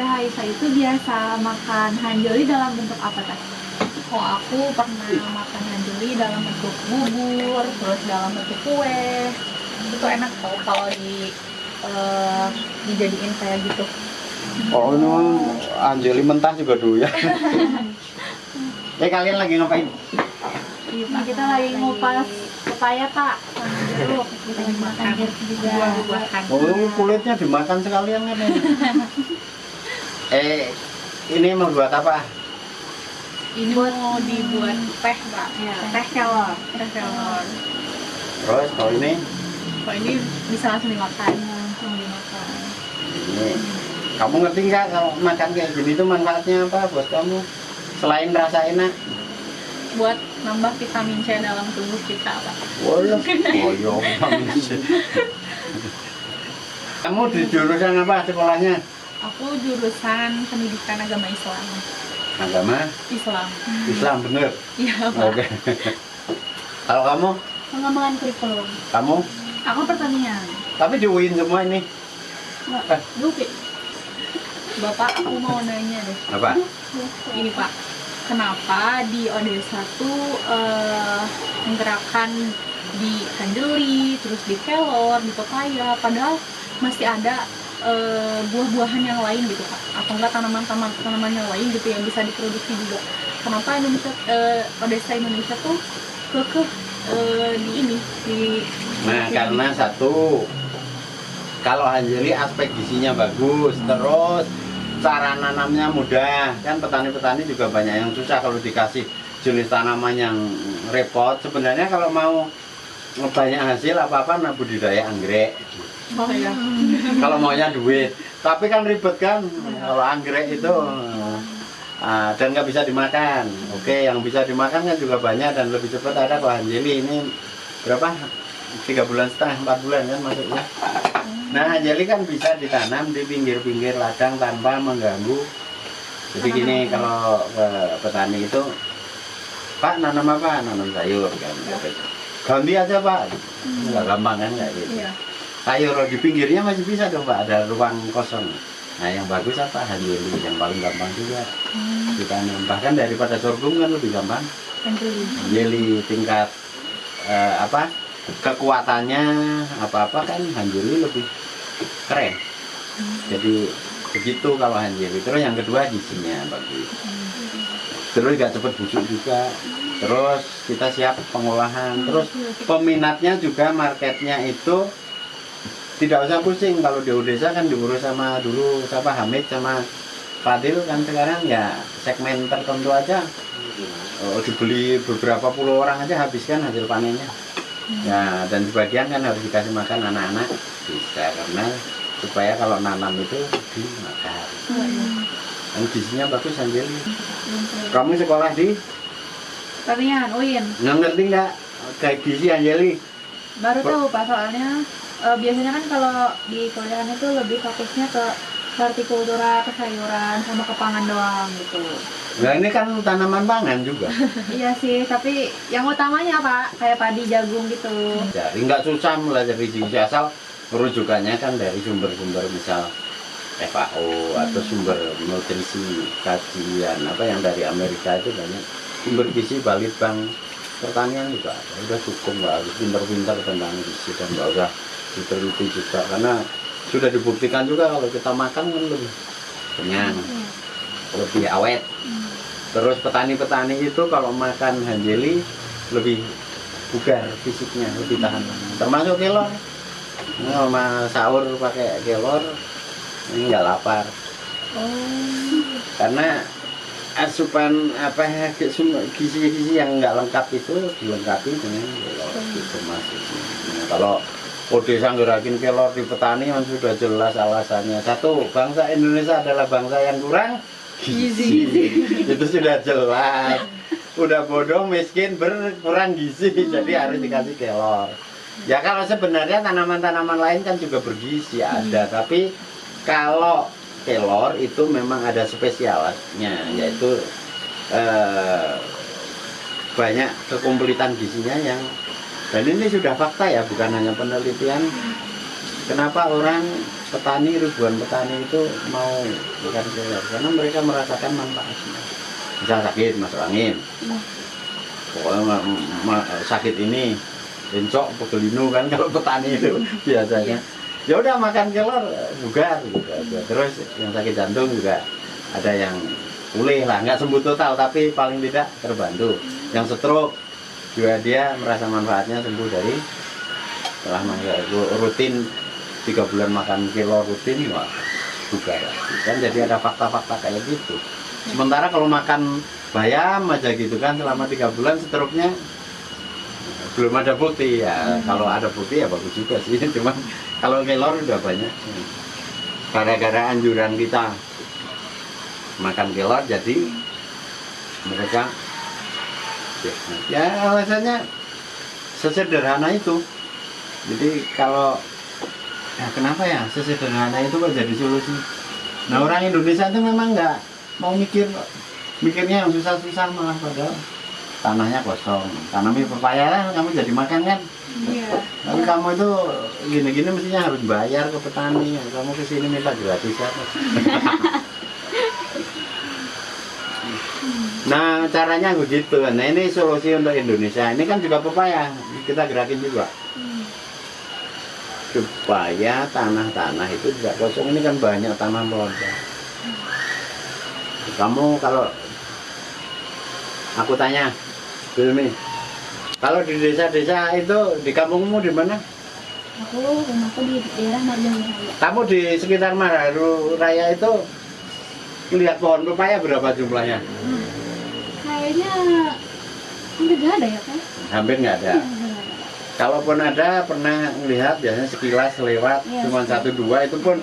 Teh Aisyah itu biasa makan hanjeli dalam bentuk apa Teh? Oh, aku pernah makan hanjeli dalam bentuk bubur, terus dalam bentuk kue. Itu enak tau kalau dijadiin kayak gitu. Oh, ini anjeli mentah juga dulu ya. Kalian lagi ngapain? Iya Pak, kita lagi ngupas pepaya Pak. Sama jeruk, kita makan jeruk juga. Buah-buahan. Oh, kulitnya dimakan sekalian kan ini. Ini mau buat apa? Ini mau dibuat teh, Pak. Ya, teh kelor. Teh kelor. Terus kalau ini? Kalau ini bisa langsung dimakan. Langsung dimakan. Ini. Kamu ngerti nggak kalau makan kayak gini tuh manfaatnya apa buat kamu? Selain rasa enak? Buat nambah vitamin C dalam tubuh kita, Pak. Oh iya, vitamin C. Kamu di jurusan apa sekolahnya? Aku jurusan pendidikan agama Islam. Agama? Islam. Islam, bener? Iya, Pak. Oke. Kalau kamu? Pengembangan kurikulum. Kamu? Aku pertanian. Tapi di UIN semua ini? Enggak, Dupi. Bapak, aku mau nanya deh. Apa? Ini, Pak. Kenapa di Odesa tuh menggerakkan di hanjeli, terus di kelor, di pepaya, padahal masih ada buah-buahan yang lain gitu Pak, atau enggak tanaman yang lain gitu yang bisa diproduksi juga. Kenapa Indonesia, Odesa Indonesia tuh kekeh Nah, karena satu, kalau hanjeli aspek gizinya bagus, terus cara nanamnya mudah. Kan petani-petani juga banyak yang susah kalau dikasih jenis tanaman yang repot. Sebenarnya kalau mau banyak hasil apa-apa, nah budidaya anggrek. Oh ya. Kalau maunya duit, tapi kan ribet kan kalau anggrek itu dan nggak bisa dimakan. Oke, yang bisa dimakan kan juga banyak dan lebih cepat. Ada kalau hanjeli ini berapa? 3,5 bulan, 4 bulan kan masuknya. Nah, hanjeli kan bisa ditanam di pinggir-pinggir ladang tanpa mengganggu. Jadi gini, kalau petani itu, Pak nanam apa? Nanam sayur kan. Ganti aja Pak, nggak gampang kan kayak gitu. Iya. Sayur di pinggirnya masih bisa dong Pak, ada ruang kosong. Nah yang bagus apa? Hanjeli, yang paling gampang juga ditanam. Bahkan daripada sorghum kan lebih gampang. Hanjeli tingkat kekuatannya apa-apa kan hanjeli lebih keren. Jadi begitu kalau hanjeli. Terus yang kedua gizinya bagus. Terus nggak cepet busuk juga. Terus kita siap pengolahan. Terus peminatnya juga, marketnya itu tidak usah pusing. Kalau di Odesa kan diurus sama dulu siapa, Hamid sama Fadil, kan sekarang ya segmen tertentu aja. Dibeli beberapa puluh orang aja habiskan hasil panennya. Ya, dan sebagian kan harus dikasih makan anak-anak bisa, karena supaya kalau nanam itu dimakan. Dan gizinya bagus hanjeli. Kamu sekolah di Pertanian, UIN. ngerti nggak kayak gizi hanjeli? Baru tahu Pak, soalnya biasanya kan kalau di kuliahan itu lebih fokusnya ke hortikultura, kesayuran, sama kepangan doang gitu. Nah ini kan tanaman pangan juga. Iya sih, tapi yang utamanya Pak, kayak padi, jagung gitu. Jadi nggak susah belajar gizi, asal rujukannya kan dari sumber-sumber misal FAO atau sumber nutrisi kajian apa yang dari Amerika itu banyak. Sumber gizi Balitbang Pertanian juga ada. Udah cukup, nggak harus pintar-pintar tentang gizi dan nggak usah diteliti juga, karena sudah dibuktikan juga kalau kita makan kan lebih kenyang, lebih awet. Terus petani-petani itu kalau makan hanjeli lebih bugar fisiknya, lebih tahan. Termasuk kelor. Sama sahur pakai kelor ini nggak lapar. Karena asupan gizi-gizi yang nggak lengkap itu dilengkapi dengan kelor gitu maksudnya. Nah, kalau Odesa ngerakin kelor di petani yang sudah jelas alasannya. Satu, bangsa Indonesia adalah bangsa yang kurang gizi. Itu sudah jelas. Udah bodoh, miskin, berkurang gizi, jadi harus dikasih kelor. Ya kalau sebenarnya tanaman-tanaman lain kan juga bergizi ada, tapi kalau kelor itu memang ada spesialnya, yaitu banyak kekompletan gizinya yang, dan ini sudah fakta ya, bukan hanya penelitian. Kenapa orang petani, ribuan petani itu mau makan kelor karena mereka merasakan manfaatnya. Misal sakit masuk angin, pokoknya sakit ini, encok, pegelinu kan kalau petani itu biasanya. Ya udah makan kelor bugar gitu aja. Terus yang sakit jantung juga ada yang pulih lah, nggak sembuh total tapi paling tidak terbantu. Yang stroke juga dia merasa manfaatnya sembuh dari setelah rutin 3 bulan makan kelor rutin, wah bugar kan. Jadi ada fakta-fakta kayak gitu. Sementara kalau makan bayam aja gitu kan selama 3 bulan stroke-nya belum ada bukti ya. Kalau ada bukti ya bagus juga sih. Cuman kalau kelor udah banyak. Gara-gara anjuran kita makan kelor jadi mereka ya alasannya sesederhana itu. Jadi kalau ya kenapa ya sesederhana itu kok jadi solusi. Nah orang Indonesia itu memang nggak mau mikirnya yang susah-susah, malah padahal tanahnya kosong, tanamnya pepaya kan kamu jadi makan kan. Iya. Tapi kamu itu gini-gini mestinya harus bayar ke petani. Kamu kesini minta gratis apa? Nah caranya begitu. Nah ini solusi untuk Indonesia. Ini kan juga pepaya kita gerakin juga supaya tanah-tanah itu tidak kosong. Ini kan banyak tanah melonjak. Kamu kalau aku tanya, Bilmi, kalau di desa-desa itu di kampungmu di mana? Rumahku di daerah Margahayu Raya. Kamu di sekitar Margahayu Raya itu lihat pohon pepaya berapa jumlahnya? Kayaknya hampir nggak ada ya kan? Hampir nggak ada. Kalaupun ada, pernah melihat biasanya sekilas lewat, Ya, cuma 1-2, itu pun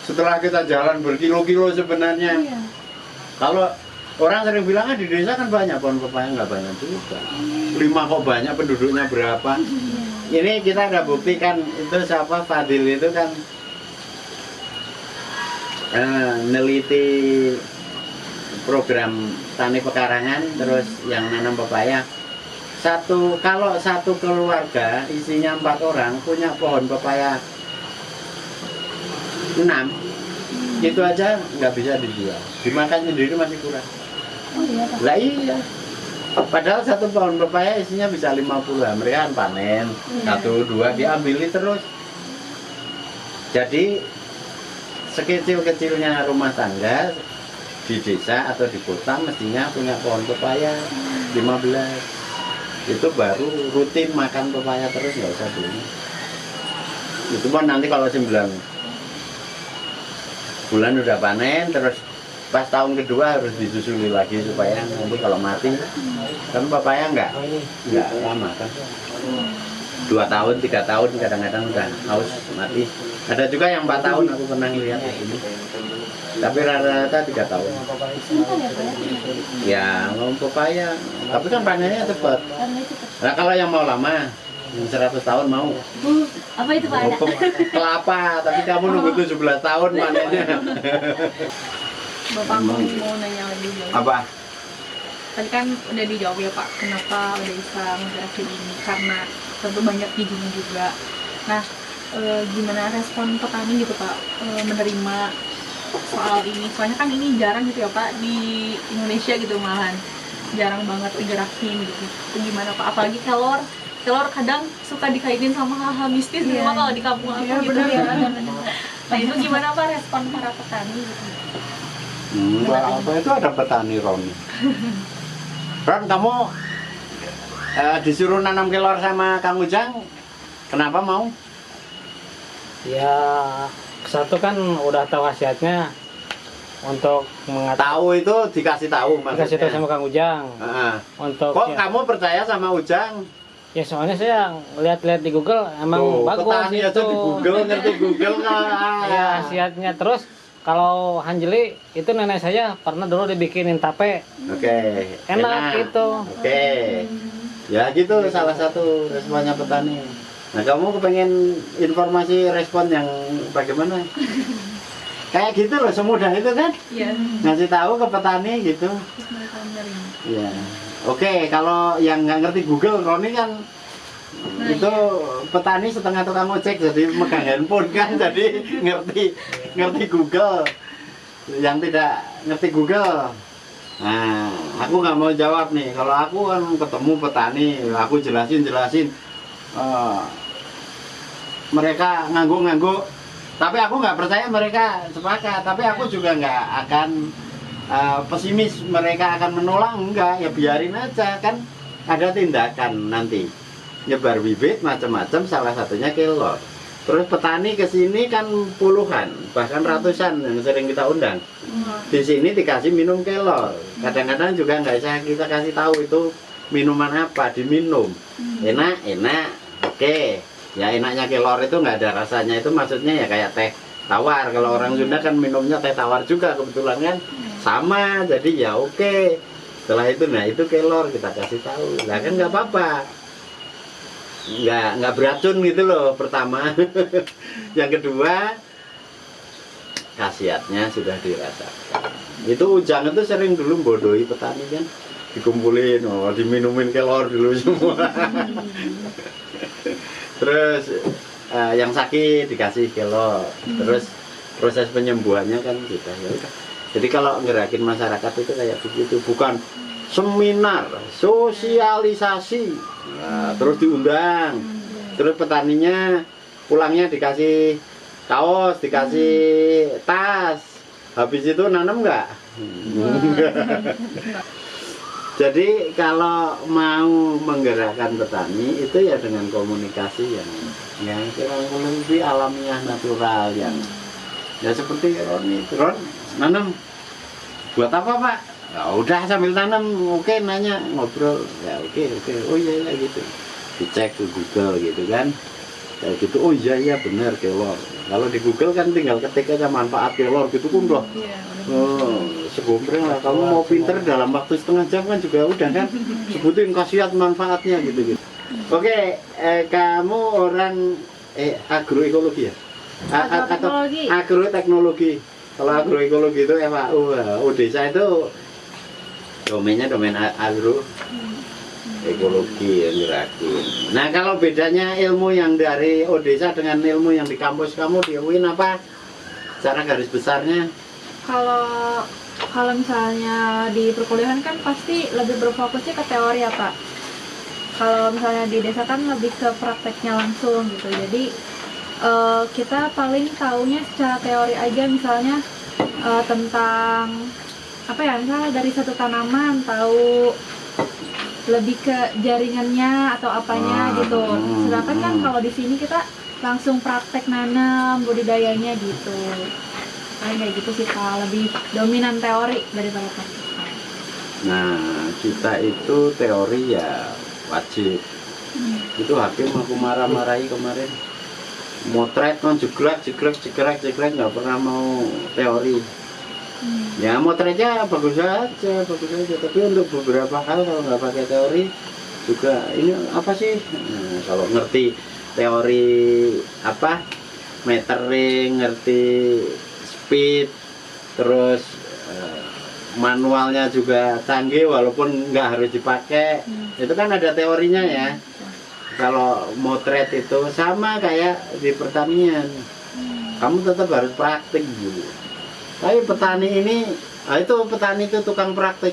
setelah kita jalan berkilo-kilo sebenarnya. Iya. Kalau orang sering bilang di desa kan banyak pohon pepaya, nggak banyak juga. 5 kok banyak, penduduknya berapa? Ini kita ada buktikan itu siapa Fadil itu kan neliti program tani pekarangan, terus yang nanam pepaya. Kalau satu keluarga isinya 4 orang punya pohon pepaya 6, itu aja nggak bisa dijual, dimakan sendiri masih kurang. Oh iya Pak. Lah iya, padahal satu pohon pepaya isinya bisa 50 lah. Mereka kan panen 1-2 diambil terus. Jadi sekecil-kecilnya rumah tangga di desa atau di kota mestinya punya pohon pepaya 15. Itu baru rutin makan pepaya terus, nggak usah beli. Itu pun nanti kalau 9 bulan udah panen, terus pas tahun kedua harus disusuli lagi supaya nanti kalau mati kan pepaya nggak lama kan. 2 tahun, 3 tahun kadang-kadang udah haus mati. Ada juga yang 4 tahun aku pernah lihat ini. Tapi rata-rata 3 tahun. Sebentar ya Pak ya? Ya, mau pepaya. Tapi kan panennya cepat. Karena itu Pak. Nah, kalau yang mau lama, yang 100 tahun mau. Apa itu Pak ada? Kelapa, tapi kamu nunggu 17 tahun panennya. Bapak mau nanya lagi dong. Apa? Tadi kan udah dijawab ya Pak, kenapa udah bisa ngegerakin ini, karena tentu banyak gizinya juga. Nah, gimana respon petani gitu Pak menerima soal ini? Soalnya kan ini jarang gitu ya Pak di Indonesia gitu, malahan jarang banget digerakin gitu. Itu gimana Pak? Apalagi kelor kadang suka dikaitin sama hal-hal mistis gitu Pak, kalau di kampung aku gitu. Bener ya. Nah itu gimana Pak respon para petani gitu? Apa itu ada petani Roni. Ron, kamu disuruh nanam kelor sama Kang Ujang, kenapa mau? Ya, satu kan udah tahu khasiatnya untuk Tahu itu dikasih tahu maksudnya. dikasih tahu sama Kang Ujang. Heeh. Untuk Kok ya, kamu percaya sama Ujang? ya soalnya saya lihat-lihat di Google emang Tuh, bagus petani itu. aja di Google, ngerti Google kan? Ya, khasiatnya. Terus kalau hanjeli itu nenek saya pernah dulu dibikinin tape. Oke. Enak itu. Oke. Ya gitu salah satu responnya petani. Nah kamu kepengen informasi respon yang bagaimana? Kayak gitu loh, semudah itu kan? Iya. Ngasih tahu ke petani gitu. Terus mereka menerima. Ya. Oke, kalau yang nggak ngerti Google, Roni kan Itu petani setengah tukang ojek, jadi megang handphone kan, jadi ngerti Google. Yang tidak ngerti Google, nah aku nggak mau jawab nih. Kalau aku kan ketemu petani, aku jelasin mereka ngangguk, tapi aku nggak percaya mereka sepakat. Tapi aku juga nggak akan pesimis mereka akan menolak, enggak, ya biarin aja. Kan ada tindakan nanti nyebar bibit macam-macam, salah satunya kelor. Terus petani ke sini kan puluhan, bahkan ratusan yang sering kita undang. Di sini dikasih minum kelor. Kadang-kadang juga nggak bisa kita kasih tahu itu minuman apa, diminum. Enak, oke. Ya enaknya kelor itu nggak ada rasanya, itu maksudnya ya kayak teh tawar. Kalau orang Sunda kan minumnya teh tawar juga kebetulan kan sama, jadi ya oke. Setelah itu, nah itu kelor kita kasih tahu. Lah kan nggak apa-apa. Nggak beracun gitu loh pertama. Yang kedua, khasiatnya sudah dirasakan. Itu Ujang itu sering dulu bodohi petani kan, dikumpulin, diminumin kelor dulu semua. Terus yang sakit dikasih kelor. Terus proses penyembuhannya kan kita ya udah. Jadi kalau ngerakin masyarakat itu kayak begitu, bukan seminar, sosialisasi, nah, terus diundang, terus petaninya pulangnya dikasih kaos, dikasih tas, habis itu nanam nggak? Jadi kalau mau menggerakkan petani itu ya dengan komunikasi yang kurang lebih alamiah, natural, yang ya seperti Ron nanam buat apa Pak? Ya udah sambil tanam, oke, nanya, ngobrol, ya oke, oh iya gitu, dicek ke Google gitu kan, kayak gitu, oh iya benar kelor. Kalau di Google kan tinggal ketik aja manfaat kelor gitu kan udah, segombreng lah. Kamu mau pinter dalam waktu setengah jam kan juga udah kan, sebutin khasiat manfaatnya gitu. Oke, kamu orang agroekologi ya? Atau agroteknologi. Kalau agroekologi itu FAU, desa itu domainnya domain agro ekologi yang gerakin. Nah kalau bedanya ilmu yang dari Odesa dengan ilmu yang di kampus kamu di UIN apa? Secara garis besarnya? Kalau misalnya di perkuliahan kan pasti lebih berfokusnya ke teori ya Pak. Kalau misalnya di desa kan lebih ke prakteknya langsung gitu. Jadi kita paling taunya secara teori aja, misalnya tentang apa ya, misalnya dari satu tanaman tahu lebih ke jaringannya atau apanya gitu. Sedangkan kan kalau di sini kita langsung praktek nanam budidayanya gitu. Kayak gitu sih Pak, lebih dominan teori daripada praktek. Nah kita itu teori ya wajib. Itu hakim aku marah-marahi kemarin. Motret kan jeglek nggak pernah mau teori. Ya motretnya bagus aja, tapi untuk beberapa hal kalau nggak pakai teori juga ini apa sih? Nah, kalau ngerti teori apa metering, ngerti speed, terus manualnya juga canggih walaupun nggak harus dipakai, itu kan ada teorinya ya. Kalau motret itu sama kayak di pertanian, kamu tetap harus praktik dulu. Tapi petani ini, itu petani itu tukang praktik,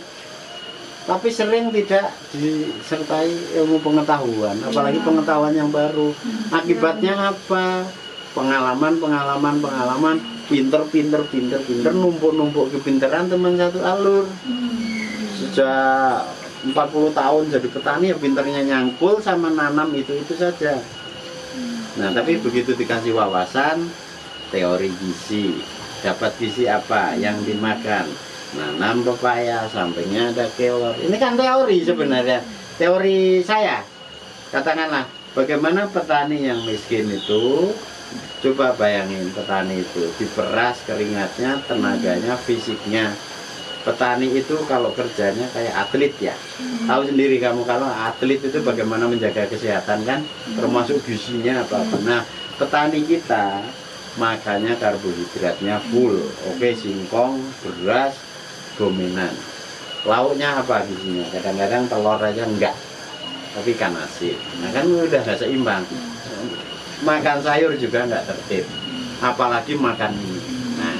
tapi sering tidak disertai ilmu pengetahuan, apalagi pengetahuan yang baru. Akibatnya apa? Pengalaman, pinter, numpuk kepinteran teman satu alur. Sejak 40 tahun jadi petani ya pinternya nyangkul sama nanam itu saja. Nah tapi begitu dikasih wawasan, teori gizi, dapat gizi apa yang dimakan, nanam pepaya, sampingnya ada kelor. Ini kan teori sebenarnya, teori saya. Katakanlah bagaimana petani yang miskin itu, coba bayangin petani itu diperas keringatnya, tenaganya, fisiknya. Petani itu kalau kerjanya kayak atlet ya, tahu sendiri kamu kalau atlet itu bagaimana menjaga kesehatan kan, termasuk gizinya apa-apa. Nah petani kita makanya karbohidratnya full, oke, singkong, beras dominan. Lauknya apa gizinya? Kadang-kadang telur aja enggak. tapi ikan asin. Nah kan udah nggak seimbang. Makan sayur juga nggak tertib, apalagi makan ini. Nah,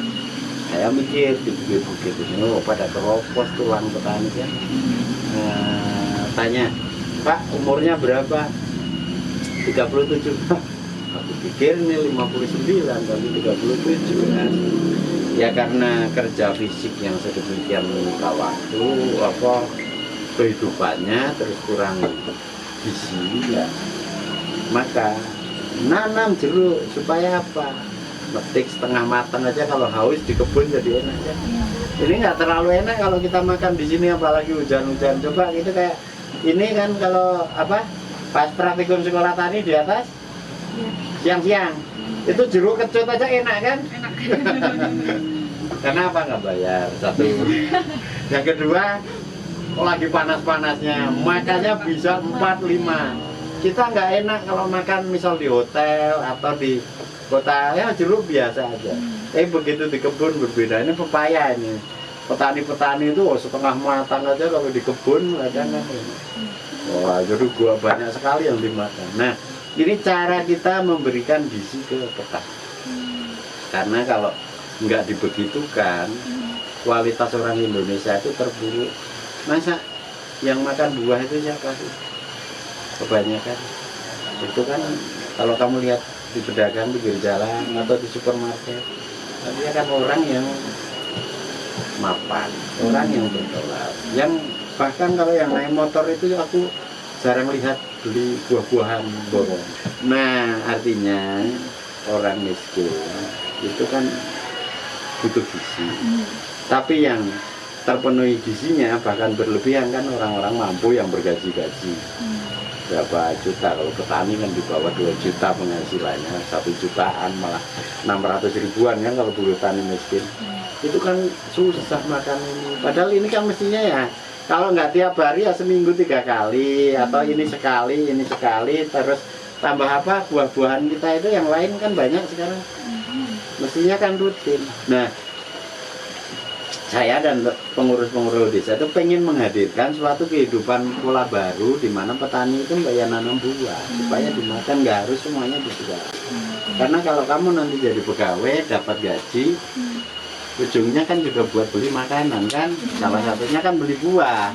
saya mikir di bukit-bukit ini, oh pada keropos tulang petani kan. Tanya, Pak umurnya berapa? 37. Aku pikir ini 59 kali 37 kan. Ya karena kerja fisik yang sedemikian menyita waktu, apa kehidupannya terus kurang gizi ya. Maka nanam jeruk supaya apa? Metik setengah matang aja kalau haus di kebun jadi enak ya. Ini nggak terlalu enak kalau kita makan di sini apalagi hujan-hujan. Coba gitu kayak ini kan kalau apa? Pas praktikum sekolah tani di atas siang-siang itu jeruk kecut aja enak kan? Enak. Karena apa nggak bayar satu. Yang kedua lagi panas-panasnya makannya bisa 4-5. Kita nggak enak kalau makan misal di hotel atau di kota ya jeruk biasa aja. Begitu di kebun berbeda. Ini pepaya ini. Petani-petani itu setengah matang aja kalau di kebun kadang kan. Wah, jadi gua banyak sekali yang dimakan. Nah, ini cara kita memberikan gizi ke petani. Karena kalau nggak dibegitukan, kualitas orang Indonesia itu terburuk. Masa yang makan buah itu siapa sih? Kebanyakan itu kan kalau kamu lihat di pedagang pinggir jalan atau di supermarket, tapi kan orang yang mapan, orang yang berdolar, yang bahkan kalau yang naik motor itu aku jarang lihat beli buah-buahan borong. Nah artinya orang miskin itu kan butuh gizi, tapi yang terpenuhi gizinya bahkan berlebihan kan orang-orang mampu yang bergaji-gaji. Berapa juta, kalau petani kan di bawah 2 juta penghasilannya, 1 jutaan malah 600 ribuan kan kalau buruh tani miskin. Itu kan susah makan ini, padahal ini kan mestinya ya kalau nggak tiap hari ya seminggu 3 kali atau ini sekali terus tambah apa buah-buahan kita itu yang lain kan banyak sekarang, mestinya kan rutin. Nah saya dan pengurus-pengurus desa itu pengen menghadirkan suatu kehidupan pola baru di mana petani itu nggak ya nanam buah supaya dimakan, nggak harus semuanya dijual. Karena kalau kamu nanti jadi pegawai dapat gaji, ujungnya kan juga buat beli makanan kan, salah satunya kan beli buah.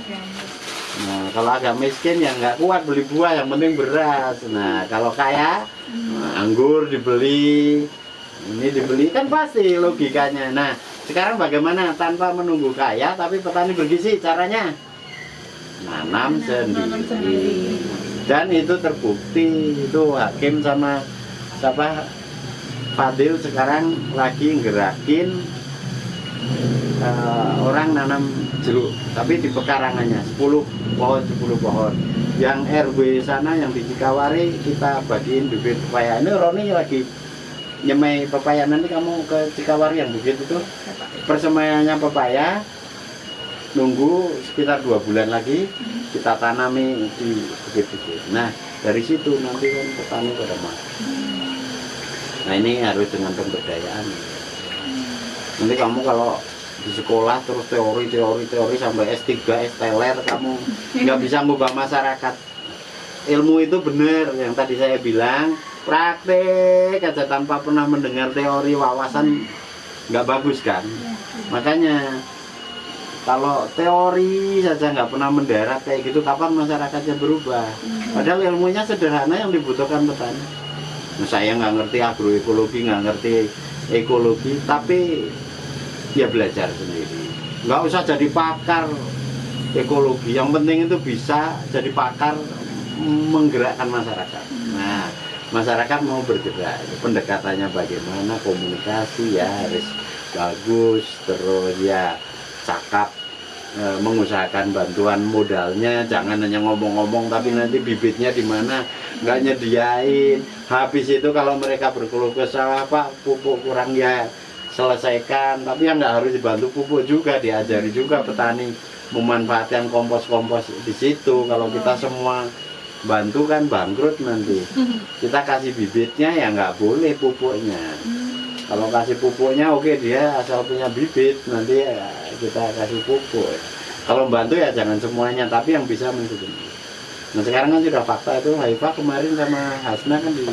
Nah kalau agak miskin ya nggak kuat beli buah, yang penting beras. Nah kalau kaya anggur dibeli, ini dibeli kan pasti logikanya. Nah sekarang bagaimana tanpa menunggu kaya tapi petani bergizi, caranya nanam sendiri. Dan itu terbukti, itu Hakim sama siapa Fadil sekarang lagi gerakin orang nanam jeruk tapi di pekarangannya 10 pohon. Yang RW sana yang di Cikawari kita bagiin bibit pepaya. Ini Roni lagi nyemai pepaya, nanti kamu ke Cikawari yang bukit itu persemaiannya pepaya, nunggu sekitar 2 bulan lagi kita tanami di bukit-bukit. Nah dari situ nanti kan petani pada makan. Nah ini harus dengan pemberdayaan. Nanti kamu kalau di sekolah terus teori sampai S3, S-teler, kamu nggak bisa ngubah masyarakat. Ilmu itu benar yang tadi saya bilang, praktek aja tanpa pernah mendengar teori, wawasan nggak bagus kan. Makanya kalau teori saja nggak pernah mendarat kayak gitu, kapan masyarakatnya berubah? Padahal ilmunya sederhana yang dibutuhkan petani. Nah, saya nggak ngerti agroekologi, nggak ngerti ekologi, tapi ya belajar sendiri. Nggak usah jadi pakar ekologi, yang penting itu bisa jadi pakar menggerakkan masyarakat. Nah masyarakat mau bergerak, pendekatannya bagaimana, komunikasi ya harus bagus, terus ya cakap, mengusahakan bantuan modalnya, jangan hanya ngomong-ngomong tapi nanti bibitnya di mana nggak nyediain. Habis itu kalau mereka berkeluh kesah, Pak pupuk kurang ya selesaikan, tapi yang nggak harus dibantu pupuk juga, diajari juga petani memanfaatkan kompos-kompos di situ. Kalau kita semua bantu kan bangkrut nanti. Kita kasih bibitnya ya nggak boleh pupuknya. Kalau kasih pupuknya oke, dia asal punya bibit, nanti ya kita kasih pupuk. Kalau bantu ya jangan semuanya, tapi yang bisa mensubsidi. Nah sekarang kan sudah fakta itu, Haifa kemarin sama Hasna kan di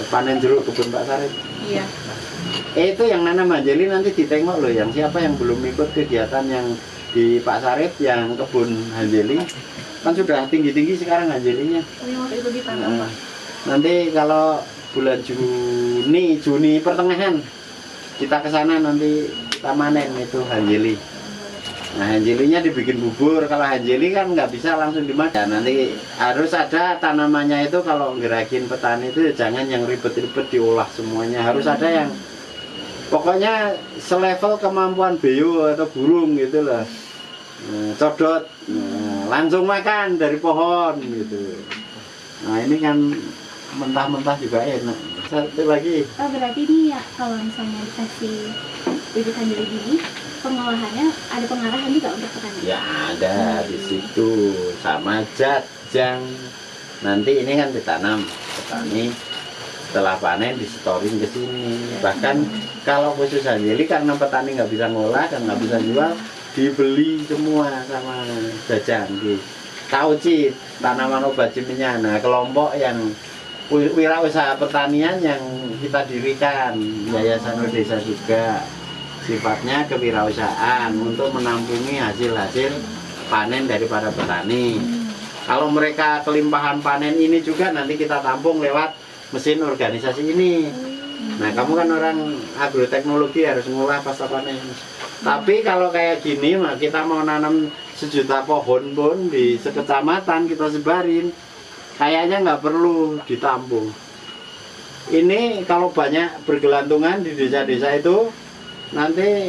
panen jeruk kebun Pak Sarip. Iya. Itu yang nanam Hanjeli nanti ditengok loh, yang siapa yang belum ikut kegiatan yang di Pak Sarip yang kebun Hanjeli kan sudah tinggi-tinggi sekarang Hanjelinya. Oh, yang waktu itu ditanam, Pak. Nanti kalau bulan Juni pertengahan kita ke sana nanti kita manen itu Hanjeli. Nah Hanjelinya dibikin bubur. Kalau Hanjeli kan nggak bisa langsung dimakan. Nanti harus ada tanamannya itu, kalau gerakin petani itu jangan yang ribet-ribet diolah semuanya. Harus ada yang pokoknya selevel kemampuan beo atau burung gitu loh. Codot, langsung makan dari pohon gitu. Nah ini kan mentah-mentah juga enak. Satu lagi. Oh berarti nih ya kalau misalnya dikasih bibit Hanjeli gini, pengolahannya ada pengarahan juga untuk petani? Ya ada di situ, sama jajang. Nanti ini kan ditanam petani, setelah panen disetorin ke sini. Bahkan kalau khusus Hanjeli karena petani nggak bisa ngolah dan nggak bisa jual, dibeli semua sama jajang di Tauci, tanaman obat ciminya. Nah kelompok yang wirausaha pertanian yang kita dirikan, Yayasan Desa juga sifatnya kewirausahaan untuk menampungi hasil-hasil panen daripada petani. Kalau mereka kelimpahan panen ini juga nanti kita tampung lewat mesin organisasi ini. Nah kamu kan orang agroteknologi harus ngolah pasca panen. Tapi kalau kayak gini mah kita mau nanam 1 juta pohon pun di sekecamatan kita sebarin, kayaknya nggak perlu ditampung. Ini kalau banyak bergelantungan di desa-desa itu, nanti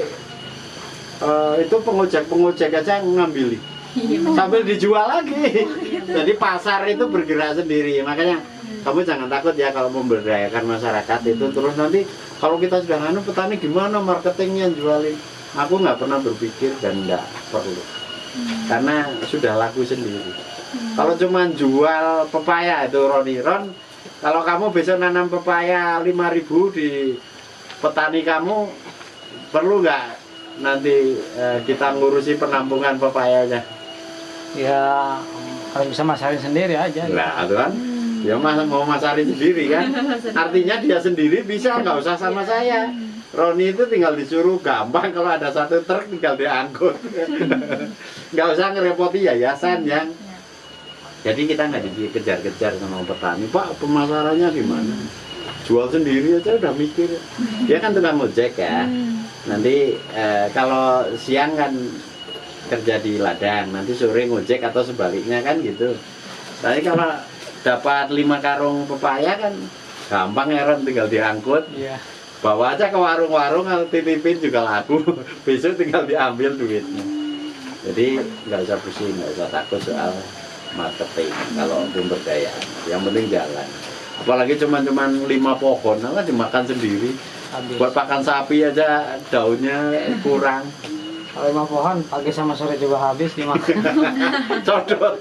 itu pengojek aja ngambil sambil dijual lagi. Jadi pasar itu bergerak sendiri. Makanya kamu jangan takut ya kalau memberdayakan masyarakat itu. Terus nanti kalau kita sudah nganu petani gimana marketingnya jualin? Aku nggak pernah berpikir dan nggak perlu, karena sudah laku sendiri. Kalau cuma jual pepaya itu Ron, kalau kamu besok nanam pepaya 5.000 di petani kamu, perlu nggak nanti kita ngurusi penampungan pepayanya? Ya kalau bisa masarin sendiri aja. Nah, itu kan, ya mau masarin sendiri kan? Artinya dia sendiri bisa, nggak usah sama saya. Roni itu tinggal disuruh, gampang kalau ada 1 truk tinggal diangkut. Nggak usah ngerepoti yayasan yang. Jadi kita nggak dikejar-kejar sama petani. Pak, pemasarannya gimana? Jual sendiri aja udah mikir. Dia kan tukang ojek ya. Nanti kalau siang kan kerja di ladang, nanti sore ngojek atau sebaliknya kan gitu. Tapi kalau dapat 5 karung pepaya kan gampang ya Ron, tinggal diangkut. Iya. Bawa aja ke warung-warung, kalau titipin juga laku. Besok tinggal diambil duitnya. Jadi nggak usah pusing, nggak usah takut soal marketing kalau pemberdayaan. Yang penting jalan. Apalagi cuman 5 pohon, nah dimakan sendiri. Habis. Buat pakan sapi aja daunnya kurang. Kalau 5 pohon pagi sama sore juga habis dimakan. Codot.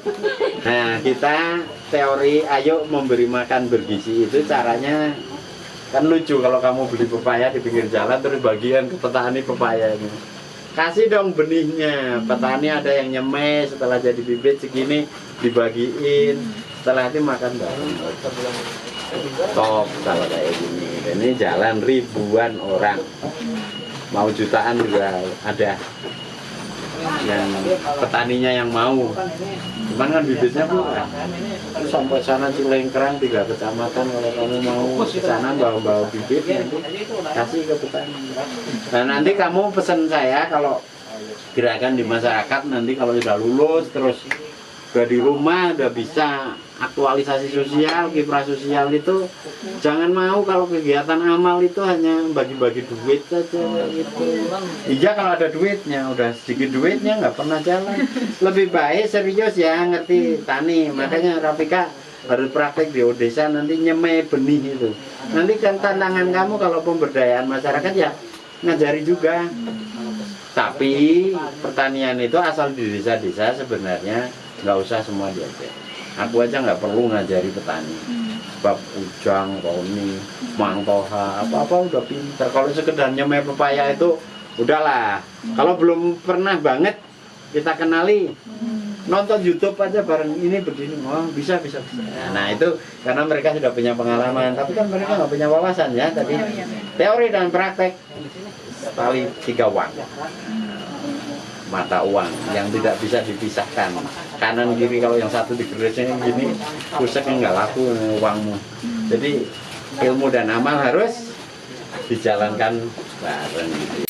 Nah kita teori ayo memberi makan bergizi itu caranya kan lucu. Kalau kamu beli pepaya di pinggir jalan terus bagian ke petani pepaya ini, kasih dong benihnya. Petani ada yang nyemai setelah jadi bibit segini dibagiin, setelah itu makan bareng. Top kalau kayak gini. Dan ini jalan ribuan orang, mau jutaan juga ada yang petaninya yang mau, cuman kan bibitnya kurang. Terus sampai sana Cilengkrang 3 kecamatan, kalau kamu mau ke sana bawa bibit nanti kasih ke petani. Nah nanti kamu pesen saya kalau gerakan di masyarakat nanti kalau sudah lulus terus udah di rumah udah bisa aktualisasi sosial, kiprah sosial itu jangan mau kalau kegiatan amal itu hanya bagi-bagi duit saja gitu. Iya kalau ada duitnya, udah sedikit duitnya nggak pernah jalan. Lebih baik serius ya ngerti tani. Makanya Rafika harus praktek di desa nanti nyemai benih itu. Nanti kan tantangan kamu kalau pemberdayaan masyarakat ya ngajari juga. Tapi pertanian itu asal di desa-desa sebenarnya nggak usah semua diajar. Aku aja nggak perlu ngajari petani. Sebab Ujang, Roni, Mang Toha, apa-apa udah pintar. Kalau sekedar nyemai pepaya itu udahlah. Kalau belum pernah banget kita kenali, nonton YouTube aja bareng ini begini, oh bisa. Nah itu karena mereka sudah punya pengalaman, tapi kan mereka nggak punya wawasan ya tadi. Teori dan praktek tali 3 uang, mata uang yang tidak bisa dipisahkan. Kanan kiri kalau yang satu digeresnya gini, pusaknya nggak laku uangmu. Jadi ilmu dan amal harus dijalankan bareng.